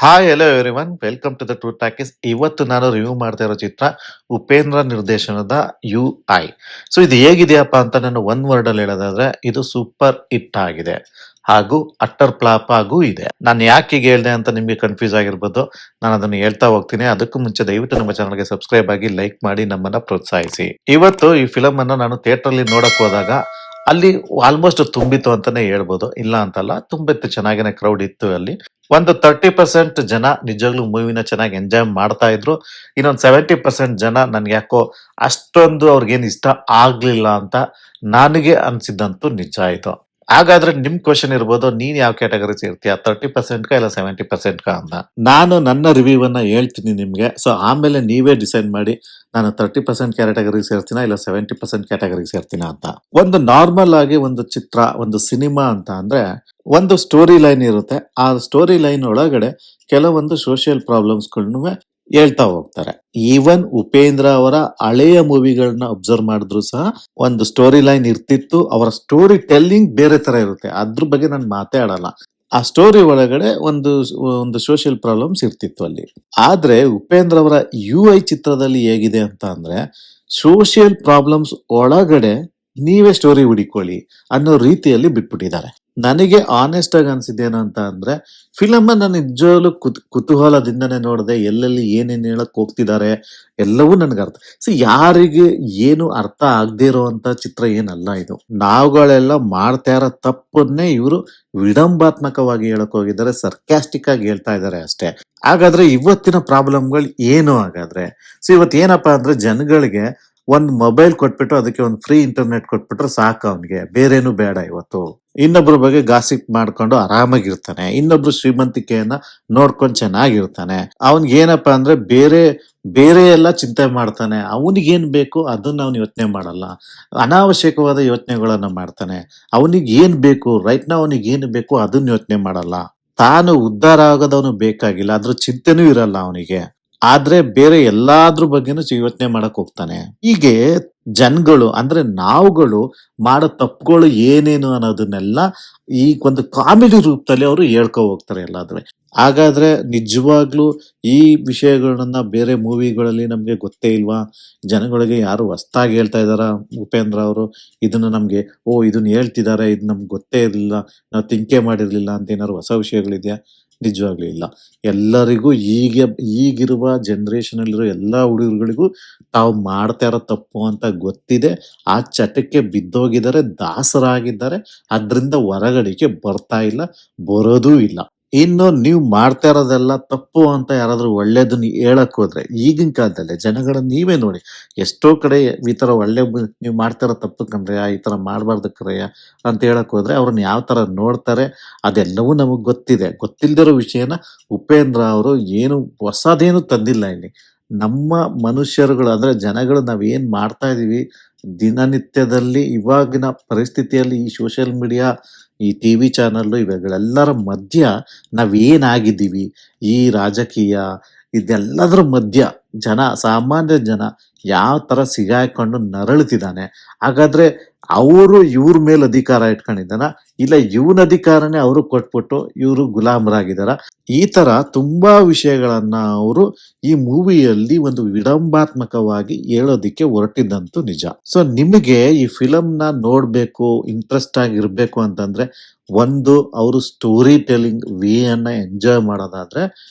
Hi hello everyone welcome to the two talkies. ಇವತ್ತು ನಾನು review ಮಾಡ್ತಾ ಇರೋ ಚಿತ್ರ ಉಪೇಂದ್ರ ನಿರ್ದೇಶನದ ಯು ಐ. ಸೊ ಇದು ಹೇಗಿದೆಯಪ್ಪ ಅಂತ ನಾನು ಒನ್ ವರ್ಡ್ ಅಲ್ಲಿ ಹೇಳೋದಾದ್ರೆ ಇದು ಸೂಪರ್ ಹಿಟ್ ಆಗಿದೆ ಹಾಗೂ ಅಟ್ಟರ್ ಫ್ಲಾಪ್ ಆಗೂ ಇದೆ. ನಾನು ಯಾಕೆ ಹೀಗೆ ಹೇಳ್ದೆ ಅಂತ ನಿಮಗೆ ಕನ್ಫ್ಯೂಸ್ ಆಗಿರ್ಬೋದು. ನಾನು ಅದನ್ನು ಹೇಳ್ತಾ ಹೋಗ್ತೀನಿ. ಅದಕ್ಕೂ ಮುಂಚೆ ದಯವಿಟ್ಟು ನಮ್ಮ ಚಾನಲ್ಗೆ ಸಬ್ಸ್ಕ್ರೈಬ್ ಆಗಿ ಲೈಕ್ ಮಾಡಿ ನಮ್ಮನ್ನ ಪ್ರೋತ್ಸಾಹಿಸಿ. ಇವತ್ತು ಈ ಫಿಲಮ್ ಅನ್ನ ನಾನು ಥಿಯೇಟರ್ ಅಲ್ಲಿ ನೋಡಕ್ ಹೋದಾಗ ಅಲ್ಲಿ ಆಲ್ಮೋಸ್ಟ್ ತುಂಬಿತ್ತು ಅಂತಾನೆ ಹೇಳ್ಬೋದು. ಇಲ್ಲ ಅಂತಲ್ಲ, ತುಂಬಿತ್ತು, ಚೆನ್ನಾಗಿನೇ ಕ್ರೌಡ್ ಇತ್ತು ಅಲ್ಲಿ. ಒಂದು 30% ಜನ ನಿಜವಾಗ್ಲೂ ಮೂವಿನ ಚೆನ್ನಾಗಿ ಎಂಜಾಯ್ ಮಾಡ್ತಾ ಇದ್ರು. ಇನ್ನೊಂದು 70% ಜನ ನನ್ಗೆ ಯಾಕೋ ಅಷ್ಟೊಂದು ಅವ್ರಿಗೇನು ಇಷ್ಟ ಆಗ್ಲಿಲ್ಲ ಅಂತ ನನಗೆ ಅನ್ಸಿದ್ದಂತೂ ನಿಜ ಆಯ್ತು. ಹಾಗಾದ್ರೆ ನಿಮ್ ಕ್ವಶನ್ ಇರ್ಬೋದು, ನೀನ್ ಯಾವ ಕ್ಯಾಟಗರಿ ಸೇರ್ತೀಯ, 30% ಇಲ್ಲ 70% ಅಂತ. ನಾನು ನನ್ನ ರಿವ್ಯೂ ಅನ್ನ ಹೇಳ್ತೀನಿ ನಿಮ್ಗೆ. ಸೊ ಆಮೇಲೆ ನೀವೇ ಡಿಸೈಡ್ ಮಾಡಿ ನಾನು 30% ಕ್ಯಾಟಗರಿ ಸೇರ್ತೀನ ಇಲ್ಲ 70% ಕ್ಯಾಟಗರಿ ಸೇರ್ತೀನ ಅಂತ. ಒಂದು ನಾರ್ಮಲ್ ಆಗಿ ಒಂದು ಚಿತ್ರ, ಒಂದು ಸಿನಿಮಾ ಅಂತ ಅಂದ್ರೆ ಒಂದು ಸ್ಟೋರಿ ಲೈನ್ ಇರುತ್ತೆ. ಆ ಸ್ಟೋರಿ ಲೈನ್ ಒಳಗಡೆ ಕೆಲವೊಂದು ಸೋಷಿಯಲ್ ಪ್ರಾಬ್ಲಮ್ಸ್ಗಳನ್ನು ಹೇಳ್ತಾ ಹೋಗ್ತಾರೆ. ಈವನ್ ಉಪೇಂದ್ರ ಅವರ ಹಳೆಯ ಮೂವಿಗಳನ್ನ ಅಬ್ಸರ್ವ್ ಮಾಡಿದ್ರು ಸಹ ಒಂದು ಸ್ಟೋರಿ ಲೈನ್ ಇರ್ತಿತ್ತು. ಅವರ ಸ್ಟೋರಿ ಟೆಲ್ಲಿಂಗ್ ಬೇರೆ ತರ ಇರುತ್ತೆ. ಅದ್ರ ಬಗ್ಗೆ ನಾನು ಮಾತಾಡಲ್ಲ. ಆ ಸ್ಟೋರಿ ಒಳಗಡೆ ಒಂದು ಒಂದು ಸೋಷಿಯಲ್ ಪ್ರಾಬ್ಲಮ್ಸ್ ಇರ್ತಿತ್ತು ಅಲ್ಲಿ. ಆದ್ರೆ ಉಪೇಂದ್ರ ಅವರ ಯು ಐ ಚಿತ್ರದಲ್ಲಿ ಹೇಗಿದೆ ಅಂತ ಅಂದ್ರೆ ಸೋಷಿಯಲ್ ಪ್ರಾಬ್ಲಮ್ಸ್ ಒಳಗಡೆ ನೀವೇ ಸ್ಟೋರಿ ಹುಡಿಕೊಳ್ಳಿ ಅನ್ನೋ ರೀತಿಯಲ್ಲಿ ಬಿಟ್ಬಿಟ್ಟಿದ್ದಾರೆ. ನನಗೆ ಆನೆಸ್ಟ್ ಆಗಿ ಅನ್ಸಿದ್ದೇನು ಅಂತ ಅಂದ್ರೆ ಫಿಲಮ್ ನಾನು ನಿಜವಾಗ್ಲೂ ಕುತೂಹಲದಿಂದನೇ ನೋಡಿದೆ. ಎಲ್ಲೆಲ್ಲಿ ಏನೇನ್ ಹೇಳಕ್ ಹೋಗ್ತಿದ್ದಾರೆ ಎಲ್ಲವೂ ನನ್ಗೆ ಅರ್ಥ. ಯಾರಿಗೆ ಏನು ಅರ್ಥ ಆಗದೆ ಇರುವಂತ ಚಿತ್ರ ಏನಲ್ಲ ಇದು. ನಾವುಗಳೆಲ್ಲ ಮಾಡ್ತಾ ಇರೋ ತಪ್ಪನ್ನೇ ಇವರು ವಿಡಂಬಾತ್ಮಕವಾಗಿ ಹೇಳಕ್ ಹೋಗಿದ್ದಾರೆ, ಸರ್ಕ್ಯಾಸ್ಟಿಕ್ ಆಗಿ ಹೇಳ್ತಾ ಇದ್ದಾರೆ ಅಷ್ಟೇ. ಹಾಗಾದ್ರೆ ಇವತ್ತಿನ ಪ್ರಾಬ್ಲಮ್ಗಳು ಏನು ಹಾಗಾದ್ರೆ? ಇವತ್ತು ಏನಪ್ಪಾ ಅಂದ್ರೆ ಜನಗಳಿಗೆ ಒಂದ್ ಮೊಬೈಲ್ ಕೊಟ್ಬಿಟ್ಟು ಅದಕ್ಕೆ ಒಂದು ಫ್ರೀ ಇಂಟರ್ನೆಟ್ ಕೊಟ್ಬಿಟ್ರೆ ಸಾಕು, ಅವನಿಗೆ ಬೇರೇನು ಬೇಡ. ಇವತ್ತು ಇನ್ನೊಬ್ರ ಬಗ್ಗೆ ಗಾಸಿಪ್ ಮಾಡ್ಕೊಂಡು ಆರಾಮಾಗಿರ್ತಾನೆ, ಇನ್ನೊಬ್ರು ಶ್ರೀಮಂತಿಕೆಯನ್ನ ನೋಡ್ಕೊಂಡು ಚೆನ್ನಾಗಿರ್ತಾನೆ. ಅವನ್ಗೆ ಏನಪ್ಪಾ ಅಂದ್ರೆ ಬೇರೆ ಬೇರೆ ಎಲ್ಲ ಚಿಂತೆ ಮಾಡ್ತಾನೆ. ಅವನಿಗೇನ್ ಬೇಕು ಅದನ್ನ ಅವ್ನು ಯೋಚನೆ ಮಾಡಲ್ಲ, ಅನಾವಶ್ಯಕವಾದ ಯೋಚನೆಗಳನ್ನ ಮಾಡ್ತಾನೆ. ಅವನಿಗೆ ಏನ್ ಬೇಕು ರೈಟ್ ನಾ, ಅವನಿಗೆ ಏನ್ ಬೇಕು ಅದನ್ನ ಯೋಚನೆ ಮಾಡಲ್ಲ. ತಾನು ಉದ್ಧಾರ ಆಗೋದವನು ಬೇಕಾಗಿಲ್ಲ, ಅದ್ರ ಚಿಂತೆನೂ ಇರಲ್ಲ ಅವನಿಗೆ. ಆದ್ರೆ ಬೇರೆ ಎಲ್ಲಾದ್ರ ಬಗ್ಗೆನೂ ಯೋಚನೆ ಮಾಡಕ್ ಹೋಗ್ತಾನೆ. ಹೀಗೆ ಜನಗಳು ಅಂದ್ರೆ ನಾವುಗಳು ಮಾಡೋ ತಪ್ಪುಗಳು ಏನೇನು ಅನ್ನೋದನ್ನೆಲ್ಲ ಈ ಒಂದು ಕಾಮಿಡಿ ರೂಪದಲ್ಲಿ ಅವರು ಹೇಳ್ಕೊ ಹೋಗ್ತಾರೆ ಎಲ್ಲಾದ್ರೆ. ಹಾಗಾದ್ರೆ ನಿಜವಾಗ್ಲೂ ಈ ವಿಷಯಗಳನ್ನ ಬೇರೆ ಮೂವಿಗಳಲ್ಲಿ ನಮ್ಗೆ ಗೊತ್ತೇ ಇಲ್ವಾ? ಜನಗಳಿಗೆ ಯಾರು ಹೊಸ್ದಾಗಿ ಹೇಳ್ತಾ ಇದಾರ ಉಪೇಂದ್ರ ಅವರು ಇದನ್ನ ನಮ್ಗೆ, ಇದನ್ನ ಹೇಳ್ತಿದ್ದಾರೆ, ಇದು ನಮ್ಗೆ ಗೊತ್ತೇ ಇರಲಿಲ್ಲ, ನಾವು ತಿಂಕೆ ಮಾಡಿರ್ಲಿಲ್ಲ ಅಂತ ಏನಾದ್ರು ಹೊಸ ವಿಷಯಗಳಿದೆಯಾ? ನಿಜವಾಗ್ಲೂ ಇಲ್ಲ. ಎಲ್ಲರಿಗೂ ಈಗಿರುವ ಜನರೇಷನ್ ಅಲ್ಲಿರೋ ಎಲ್ಲಾ ಹುಡುಗರುಗಳಿಗೂ ತಾವು ಮಾಡ್ತಾ ಇರೋ ತಪ್ಪು ಅಂತ ಗೊತ್ತಿದೆ. ಆ ಚಟಕ್ಕೆ ಬಿದ್ದೋಗಿದ್ದಾರೆ, ದಾಸರಾಗಿದ್ದಾರೆ. ಅದ್ರಿಂದ ಹೊರಗಡೆಗೆ ಬರ್ತಾ ಇಲ್ಲ, ಬರೋದೂ ಇಲ್ಲ. ಇನ್ನು ನೀವು ಮಾಡ್ತಾ ಇರೋದೆಲ್ಲ ತಪ್ಪು ಅಂತ ಯಾರಾದ್ರೂ ಒಳ್ಳೇದನ್ನ ಹೇಳಕ್ ಹೋದ್ರೆ ಈಗಿನ ಕಾಲದಲ್ಲಿ ಜನಗಳನ್ನ ನೀವೇ ನೋಡಿ, ಎಷ್ಟೋ ಕಡೆ ಈ ತರ ನೀವು ಮಾಡ್ತಾ ಇರೋ ತಪ್ಪು ಕಣ್ರಯ್ಯ, ಈ ತರ ಮಾಡಬಾರ್ದು ಕಣ್ರಯ್ಯ ಅಂತ ಹೇಳಕ್ ಹೋದ್ರೆ ಅವ್ರನ್ನ ಯಾವ ತರ ನೋಡ್ತಾರೆ ಅದೆಲ್ಲವೂ ನಮಗ್ ಗೊತ್ತಿದೆ. ಗೊತ್ತಿಲ್ದಿರೋ ವಿಷಯನ ಉಪೇಂದ್ರ ಅವರು ಏನು ಹೊಸದೇನು ತಂದಿಲ್ಲ ಇಲ್ಲಿ. ನಮ್ಮ ಮನುಷ್ಯರುಗಳು ಅಂದ್ರೆ ಜನಗಳು ನಾವೇನ್ ಮಾಡ್ತಾ ಇದೀವಿ ದಿನನಿತ್ಯದಲ್ಲಿ, ಇವಾಗಿನ ಪರಿಸ್ಥಿತಿಯಲ್ಲಿ ಈ ಸೋಷಿಯಲ್ ಮೀಡಿಯಾ, ಈ ಟಿವಿ ಚಾನಲ್ ಇವುಗಳೆಲ್ಲರ ಮಧ್ಯ ನಾವೇನಾಗಿದ್ದೀವಿ, ಈ ರಾಜಕೀಯ ಇದೆಲ್ಲದರ ಮಧ್ಯ ಸಾಮಾನ್ಯ ಜನ ಯಾವ ತರ ಸಿಗಾಕೊಂಡು ನರಳುತ್ತಿದ್ದಾನೆ. ಹಾಗಾದ್ರೆ ಅವರು ಇವ್ರ ಮೇಲೆ ಅಧಿಕಾರ ಇಟ್ಕೊಂಡಿದ್ದಾನ, ಇಲ್ಲ ಇವನ ಅಧಿಕಾರನೇ ಅವರು ಕೊಟ್ಬಿಟ್ಟು ಇವರು ಗುಲಾಮರಾಗಿದ್ದಾರ? ಈ ತರ ತುಂಬಾ ವಿಷಯಗಳನ್ನ ಅವರು ಈ ಮೂವಿಯಲ್ಲಿ ಒಂದು ವಿಡಂಬಾತ್ಮಕವಾಗಿ ಹೇಳೋದಿಕ್ಕೆ ಹೊರಟಿದ್ದಂತೂ ನಿಜ. ಸೊ ನಿಮಗೆ ಈ ಫಿಲಮ್ ನ ನೋಡ್ಬೇಕು, ಇಂಟ್ರೆಸ್ಟ್ ಆಗಿರ್ಬೇಕು ಅಂತಂದ್ರೆ ಒಂದು ಅವರು ಸ್ಟೋರಿ ಟೆಲ್ಲಿಂಗ್ ವೇ ಅನ್ನ ಎಂಜಾಯ್ ಮಾಡೋದಾದ್ರೆ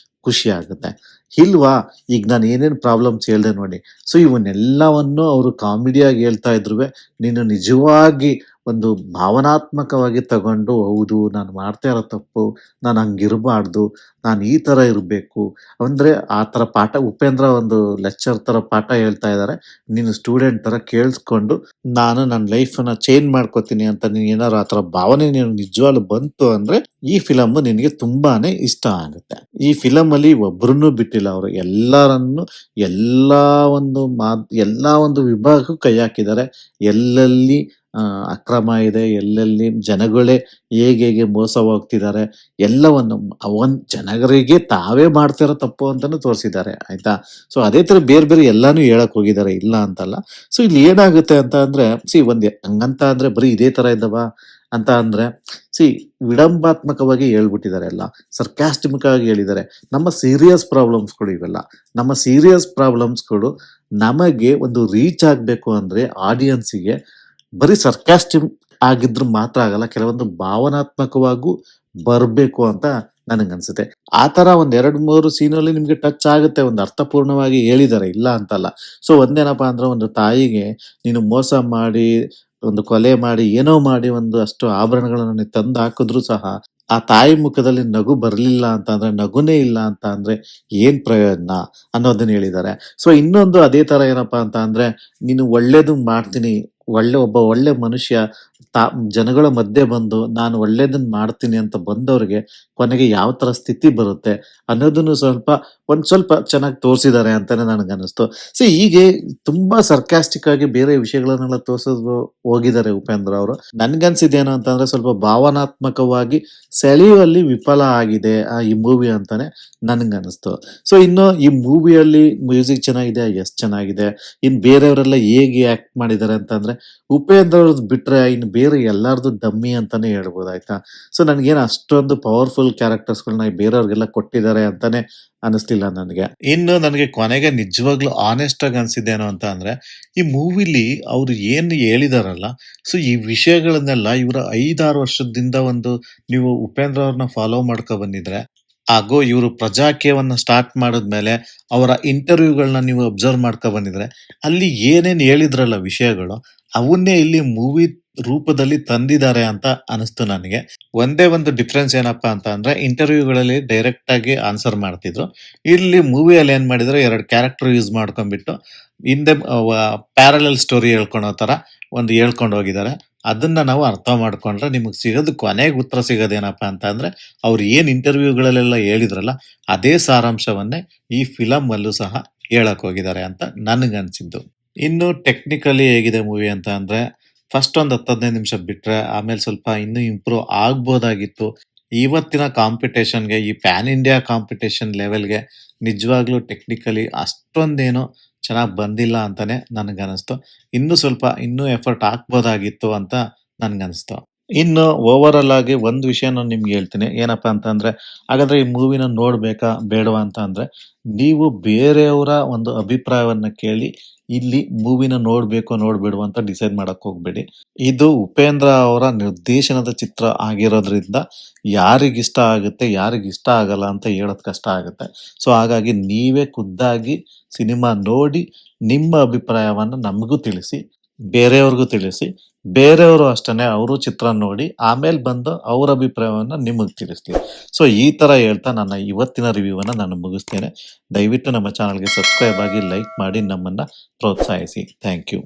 ಖುಷಿ ಆಗುತ್ತೆ. ಇಲ್ವಾ, ಈಗ ನಾನು ಏನೇನು ಪ್ರಾಬ್ಲಮ್ಸ್ ಹೇಳ್ದೆ ನೋಡಿ. ಸೊ ಇವನ್ನೆಲ್ಲವನ್ನು ಅವರು ಕಾಮಿಡಿಯಾಗಿ ಹೇಳ್ತಾ ಇದ್ರು ನೀನು ನಿಜವಾಗಿ ಒಂದು ಭಾವನಾತ್ಮಕವಾಗಿ ತಗೊಂಡು, ಹೌದು ನಾನು ಮಾಡ್ತಾ ಇರೋ ತಪ್ಪು, ನಾನು ಹಂಗಿರಬಾರ್ದು, ನಾನು ಈ ತರ ಇರಬೇಕು ಅಂದ್ರೆ ಆ ತರ ಪಾಠ ಉಪೇಂದ್ರ ಒಂದು ಲೆಕ್ಚರ್ ತರ ಪಾಠ ಹೇಳ್ತಾ ಇದ್ದಾರೆ. ನೀನು ಸ್ಟೂಡೆಂಟ್ ತರ ಕೇಳಿಸ್ಕೊಂಡು ನಾನು ನನ್ನ ಲೈಫ್ ನ ಚೇಂಜ್ ಮಾಡ್ಕೋತೀನಿ ಅಂತ ನೀನ್ ಏನಾರು ಆ ತರ ಭಾವನೆ ನೀನು ನಿಜವಾಗ್ಲೂ ಬಂತು ಅಂದ್ರೆ ಈ ಫಿಲಮ್ ನಿನಗೆ ತುಂಬಾನೇ ಇಷ್ಟ ಆಗುತ್ತೆ. ಈ ಫಿಲಮ್ ಅಲ್ಲಿ ಒಬ್ರನ್ನೂ ಬಿಟ್ಟಿಲ್ಲ ಅವರು. ಎಲ್ಲರನ್ನು ಎಲ್ಲಾ ಒಂದು ವಿಭಾಗಕ್ಕೂ ಕೈ ಹಾಕಿದ್ದಾರೆ. ಎಲ್ಲೆಲ್ಲಿ ಅಕ್ರಮ ಇದೆ, ಎಲ್ಲೆಲ್ಲಿ ಜನಗಳೇ ಹೇಗೆ ಮೋಸ ಹೋಗ್ತಿದ್ದಾರೆ ಎಲ್ಲವನ್ನು ಜನಗರಿಗೆ ತಾವೇ ಮಾಡ್ತಿರೋ ತಪ್ಪು ಅಂತಾನು ತೋರಿಸಿದ್ದಾರೆ. ಆಯ್ತಾ? ಸೊ ಅದೇ ತರ ಬೇರೆ ಬೇರೆ ಎಲ್ಲಾನು ಹೇಳಕ್ ಹೋಗಿದ್ದಾರೆ, ಇಲ್ಲ ಅಂತಲ್ಲ. ಸೊ ಇಲ್ಲಿ ಏನಾಗುತ್ತೆ ಅಂತ ಅಂದ್ರೆ ಹಂಗಂತ ಅಂದ್ರೆ ಬರೀ ಇದೇ ತರ ಇದ್ದವ ಅಂತ ಅಂದ್ರೆ ಸಿ ವಿಡಂಬಾತ್ಮಕವಾಗಿ ಹೇಳ್ಬಿಟ್ಟಿದ್ದಾರೆ ಎಲ್ಲ. ಸರ್ಕಾಸ್ಟಿಕ್ ಆಗಿ ಹೇಳಿದ್ದಾರೆ. ನಮ್ಮ ಸೀರಿಯಸ್ ಪ್ರಾಬ್ಲಮ್ಸ್‌ಗಳು ಇವೆಲ್ಲ. ನಮ್ಮ ಸೀರಿಯಸ್ ಪ್ರಾಬ್ಲಮ್ಸ್‌ಗಳು ನಮಗೆ ಒಂದು ರೀಚ್ ಆಗ್ಬೇಕು ಅಂದ್ರೆ ಆಡಿಯನ್ಸ್‌ಗೆ ಬರೀ ಸರ್ಕಾಸ್ಟಿಕ್ ಆಗಿದ್ರೆ ಮಾತ್ರ ಆಗಲ್ಲ. ಕೆಲವೊಂದು ಭಾವನಾತ್ಮಕವಾಗೂ ಬರ್ಬೇಕು ಅಂತ ನನಗನ್ಸುತ್ತೆ. ಆ ತರ ಒಂದ್ 2, 3 ಸೀನಲ್ಲಿ ನಿಮ್ಗೆ ಟಚ್ ಆಗುತ್ತೆ. ಒಂದು ಅರ್ಥಪೂರ್ಣವಾಗಿ ಹೇಳಿದ್ದಾರೆ, ಇಲ್ಲ ಅಂತಲ್ಲ. ಸೊ ಒಂದೇನಪ್ಪಾ ಅಂದ್ರೆ ಒಂದು ತಾಯಿಗೆ ನೀನು ಮೋಸ ಮಾಡಿ, ಒಂದು ಕೊಲೆ ಮಾಡಿ, ಏನೋ ಮಾಡಿ ಒಂದು ಅಷ್ಟು ಆಭರಣಗಳನ್ನು ನೀನು ತಂದು ಹಾಕಿದ್ರು ಸಹ ಆ ತಾಯಿ ಮುಖದಲ್ಲಿ ನಗು ಬರ್ಲಿಲ್ಲ ಅಂತ ಅಂದ್ರೆ, ನಗುನೇ ಇಲ್ಲ ಅಂತ ಅಂದ್ರೆ ಏನ್ ಪ್ರಯೋಜನ ಅನ್ನೋದನ್ನ ಹೇಳಿದ್ದಾರೆ. ಸೊ ಇನ್ನೊಂದು ಅದೇ ತರ ಏನಪ್ಪಾ ಅಂತ ಅಂದ್ರೆ, ನೀನು ಒಳ್ಳೇದು ಮಾಡ್ತೀನಿ, ಒಳ್ಳೆ ಮನುಷ್ಯ ಜನಗಳ ಮಧ್ಯೆ ಬಂದು ನಾನು ಒಳ್ಳೇದನ್ನ ಮಾಡ್ತೀನಿ ಅಂತ ಬಂದವ್ರಿಗೆ ಕೊನೆಗೆ ಯಾವ ತರ ಸ್ಥಿತಿ ಬರುತ್ತೆ ಅನ್ನೋದನ್ನು ಒಂದ್ ಸ್ವಲ್ಪ ಚೆನ್ನಾಗಿ ತೋರಿಸಿದ್ದಾರೆ ಅಂತಾನೆ ನನಗನ್ನಿಸ್ತು. ಹೀಗೆ ತುಂಬಾ ಸರ್ಕಾಸ್ಟಿಕ್ ಆಗಿ ಬೇರೆ ವಿಷಯಗಳನ್ನೆಲ್ಲ ತೋರ್ಸೋದು ಹೋಗಿದ್ದಾರೆ ಉಪೇಂದ್ರ ಅವರು. ನನ್ಗನ್ಸಿದ್ದೇನು ಅಂತಂದ್ರೆ ಸ್ವಲ್ಪ ಭಾವನಾತ್ಮಕವಾಗಿ ಸೆಳೆಯುವಲ್ಲಿ ವಿಫಲ ಆಗಿದೆ ಈ ಮೂವಿ ಅಂತಾನೆ ನನ್ಗನ್ನಿಸ್ತು. ಇನ್ನು ಈ ಮೂವಿಯಲ್ಲಿ ಮ್ಯೂಸಿಕ್ ಚೆನ್ನಾಗಿದೆ, ಎಸ್ ಚೆನ್ನಾಗಿದೆ. ಬೇರೆಯವರೆಲ್ಲ ಹೇಗೆ ಆಕ್ಟ್ ಮಾಡಿದ್ದಾರೆ ಅಂತಂದ್ರೆ ಉಪೇಂದ್ರ ಅವ್ರದ್ದು ಬಿಟ್ರೆ ಇನ್ನು ಬೇರೆ ಎಲ್ಲಾರ್ದು ಡಮ್ಮಿ ಅಂತಾನೆ ಹೇಳ್ಬೋದು, ಆಯ್ತಾ. ನನ್ಗೇನು ಅಷ್ಟೊಂದು ಪವರ್ಫುಲ್ ಕ್ಯಾರೆಕ್ಟರ್ಸ್‌ಗಳನ್ನ ಬೇರೆಯವ್ರಿಗೆಲ್ಲ ಕೊಟ್ಟಿದ್ದಾರೆ ಅಂತಾನೆ ಅನಿಸ್ಲಿಲ್ಲ ನನಗೆ. ಇನ್ನು ನನಗೆ ಕೊನೆಗೆ ನಿಜವಾಗ್ಲೂ ಆನೆಸ್ಟ್ ಆಗಿ ಅನ್ಸಿದ್ದೇನು ಅಂತ ಅಂದ್ರೆ, ಈ ಮೂವಿಲಿ ಅವ್ರು ಏನು ಹೇಳಿದಾರಲ್ಲ, ಈ ವಿಷಯಗಳನ್ನೆಲ್ಲ ಇವರ 5-6 ವರ್ಷದಿಂದ ನೀವು ಉಪೇಂದ್ರ ಅವ್ರನ್ನ ಫಾಲೋ ಮಾಡ್ಕೊ ಬಂದಿದ್ರೆ, ಹಾಗೂ ಇವರು ಪ್ರಜಾಕೀಯವನ್ನ ಸ್ಟಾರ್ಟ್ ಮಾಡಿದ್ಮೇಲೆ ಅವರ ಇಂಟರ್ವ್ಯೂಗಳನ್ನ ನೀವು ಅಬ್ಸರ್ವ್ ಮಾಡ್ಕೊ ಬಂದಿದ್ರೆ, ಅಲ್ಲಿ ಏನೇನ್ ಹೇಳಿದ್ರಲ್ಲ ವಿಷಯಗಳು, ಅವನ್ನೇ ಇಲ್ಲಿ ಮೂವಿ ರೂಪದಲ್ಲಿ ತಂದಿದ್ದಾರೆ ಅಂತ ಅನಿಸ್ತು ನನಗೆ. ಒಂದೇ ಒಂದು ಡಿಫ್ರೆನ್ಸ್ ಏನಪ್ಪಾ ಅಂತ ಅಂದ್ರೆ, ಇಂಟರ್ವ್ಯೂಗಳಲ್ಲಿ ಡೈರೆಕ್ಟ್ ಆಗಿ ಆನ್ಸರ್ ಮಾಡ್ತಿದ್ರು. ಇಲ್ಲಿ ಮೂವಿಯಲ್ಲಿ ಏನ್ ಮಾಡಿದ್ರು, 2 ಕ್ಯಾರೆಕ್ಟರ್ ಯೂಸ್ ಮಾಡ್ಕೊಂಡ್ಬಿಟ್ಟು ಹಿಂದೆ ಪ್ಯಾರಲಲ್ ಸ್ಟೋರಿ ಹೇಳ್ಕೊಳೋ ತರ ಒಂದು ಹೇಳ್ಕೊಂಡು ಹೋಗಿದ್ದಾರೆ. ಅದನ್ನ ನಾವು ಅರ್ಥ ಮಾಡ್ಕೊಂಡ್ರೆ ನಿಮಗೆ ಸಿಗೋದು, ಕೊನೆಗೆ ಉತ್ತರ ಸಿಗೋದೇನಪ್ಪಾ ಅಂತ ಅಂದ್ರೆ, ಅವ್ರು ಏನ್ ಇಂಟರ್ವ್ಯೂಗಳಲ್ಲೆಲ್ಲ ಹೇಳಿದ್ರಲ್ಲ ಅದೇ ಸಾರಾಂಶವನ್ನೇ ಈ ಫಿಲಮ್ ಅಲ್ಲೂ ಸಹ ಹೇಳಕ್ ಹೋಗಿದ್ದಾರೆ ಅಂತ ನನಗನ್ಸಿದ್ದು. ಇನ್ನು ಟೆಕ್ನಿಕಲಿ ಹೇಗಿದೆ ಮೂವಿ ಅಂತ ಅಂದ್ರೆ, ಫಸ್ಟ್ ಒಂದು 10-15 ನಿಮಿಷ ಬಿಟ್ರೆ ಆಮೇಲೆ ಸ್ವಲ್ಪ ಇನ್ನೂ ಇಂಪ್ರೂವ್ ಆಗ್ಬೋದಾಗಿತ್ತು. ಇವತ್ತಿನ ಕಾಂಪಿಟೇಷನ್‌ಗೆ, ಈ ಪ್ಯಾನ್ ಇಂಡಿಯಾ ಕಾಂಪಿಟೇಷನ್ ಲೆವೆಲ್‌ಗೆ ನಿಜವಾಗ್ಲೂ ಟೆಕ್ನಿಕಲಿ ಅಷ್ಟೊಂದೇನು ಚೆನ್ನಾಗಿ ಬಂದಿಲ್ಲ ಅಂತಾನೆ ನನಗನ್ನಿಸ್ತು. ಇನ್ನೂ ಎಫರ್ಟ್ ಹಾಕ್ಬೋದಾಗಿತ್ತು ಅಂತ ನನ್ಗನ್ಸ್ತು. ಇನ್ನು ಓವರಾಲ್ ಆಗಿ ಒಂದು ವಿಷಯ ನಾನು ನಿಮ್ಗೆ ಹೇಳ್ತೀನಿ. ಏನಪ್ಪಾ ಅಂತಂದ್ರೆ, ಹಾಗಾದ್ರೆ ಈ ಮೂವಿನ ನೋಡ್ಬೇಕಾ ಬೇಡವಾ ಅಂತ ಅಂದ್ರೆ, ನೀವು ಬೇರೆಯವರ ಒಂದು ಅಭಿಪ್ರಾಯವನ್ನ ಕೇಳಿ ಇಲ್ಲಿ ಮೂವಿನ ನೋಡ್ಬೇಕೋ ನೋಡ್ಬೇಡವೋ ಅಂತ ಡಿಸೈಡ್ ಮಾಡಕ್ ಹೋಗ್ಬೇಡಿ. ಇದು ಉಪೇಂದ್ರ ಅವರ ನಿರ್ದೇಶನದ ಚಿತ್ರ ಆಗಿರೋದ್ರಿಂದ ಯಾರಿಗಿಷ್ಟ ಆಗುತ್ತೆ, ಯಾರಿಗಿಷ್ಟ ಆಗಲ್ಲ ಅಂತ ಹೇಳೋದ್ ಕಷ್ಟ ಆಗುತ್ತೆ. ಹಾಗಾಗಿ ನೀವೇ ಖುದ್ದಾಗಿ ಸಿನಿಮಾ ನೋಡಿ ನಿಮ್ಮ ಅಭಿಪ್ರಾಯವನ್ನ ನಮಗೂ ತಿಳಿಸಿ, ಬೇರೆಯವ್ರಿಗೂ ತಿಳಿಸಿ. ಬೇರೆಯವರು ಅಷ್ಟೇನೆ, ಅವರು ಚಿತ್ರ ನೋಡಿ ಆಮೇಲೆ ಬಂದು ಅವ್ರ ಅಭಿಪ್ರಾಯವನ್ನ ನಿಮಗ್ ತಿಳಿಸ್ಲಿ. ಈ ತರ ಹೇಳ್ತಾ ನನ್ನ ಇವತ್ತಿನ ರಿವ್ಯೂವನ್ನ ನಾನು ಮುಗಿಸ್ತೇನೆ. ದಯವಿಟ್ಟು ನಮ್ಮ ಚಾನಲ್‌ಗೆ ಸಬ್ಸ್ಕ್ರೈಬ್ ಆಗಿ, ಲೈಕ್ ಮಾಡಿ, ನಮ್ಮನ್ನ ಪ್ರೋತ್ಸಾಹಿಸಿ. Thank you.